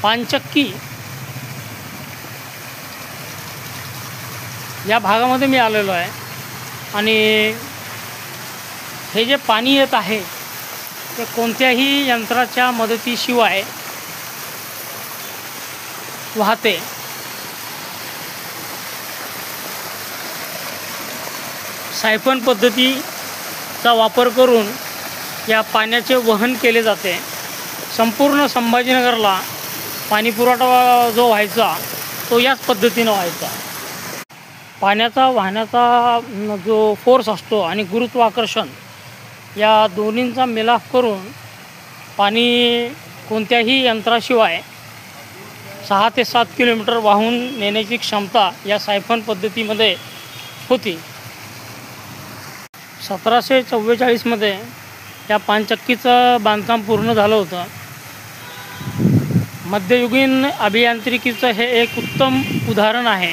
पानचक्की या भागामध्ये मी आलेलो आहे आणि हे जे पाणी येत आहे ते कोणत्याही यंत्राच्या मदतीशिवाय वाहते। सायफन पद्धतीचा वापर करून या पाण्याचे वहन केले जाते। संपूर्ण संभाजीनगरला पाणी पुरवठा जो व्हायचा तो याच पद्धतीने व्हायचा। पाण्याचा वाहण्याचा जो फोर्स असतो आणि गुरुत्वाकर्षण या दोन्हींचा मिलाफ करून पाणी कोणत्याही यंत्राशिवाय 6 ते 7 किलोमीटर वाहून नेण्याची क्षमता या सायफन पद्धतीमध्ये होती। 1744 मध्ये या पानचक्कीचं बांधकाम पूर्ण झालं होतं। मध्ययुगीन अभियांत्रिकीचं हे एक उत्तम उदाहरण आहे।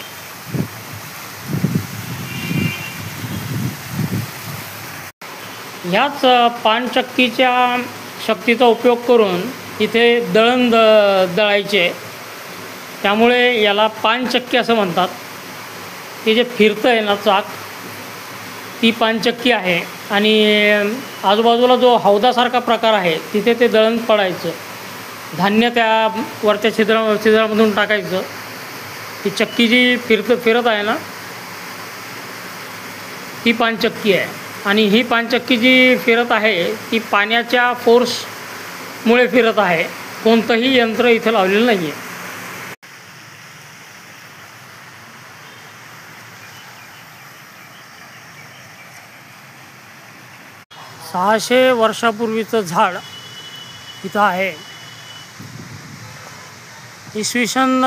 ह्याच पानचक्कीच्या शक्तीचा उपयोग करून इथे दळण दळायचे, त्यामुळे याला पानचक्की असं म्हणतात। ते जे फिरतं आहे ना चाक, ती पानचक्की आहे आणि आजूबाजूला जो हौदासारखा प्रकार आहे तिथे ते दळण पडायचं, धान्य त्या वरच्या छिद्रामधून टाकायचं। ही चक्की जी फिरत आहे ना ती पानचक्की आहे आणि ही पानचक्की जी फिरत आहे ती पाण्याच्या फोर्समुळे फिरत आहे। कोणतंही यंत्र इथं लावलेलं नाही आहे। 600 वर्षापूर्वीचं झाड इथं आहे। इसवी सन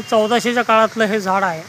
1400च्या काळातलं हे झाड आहे।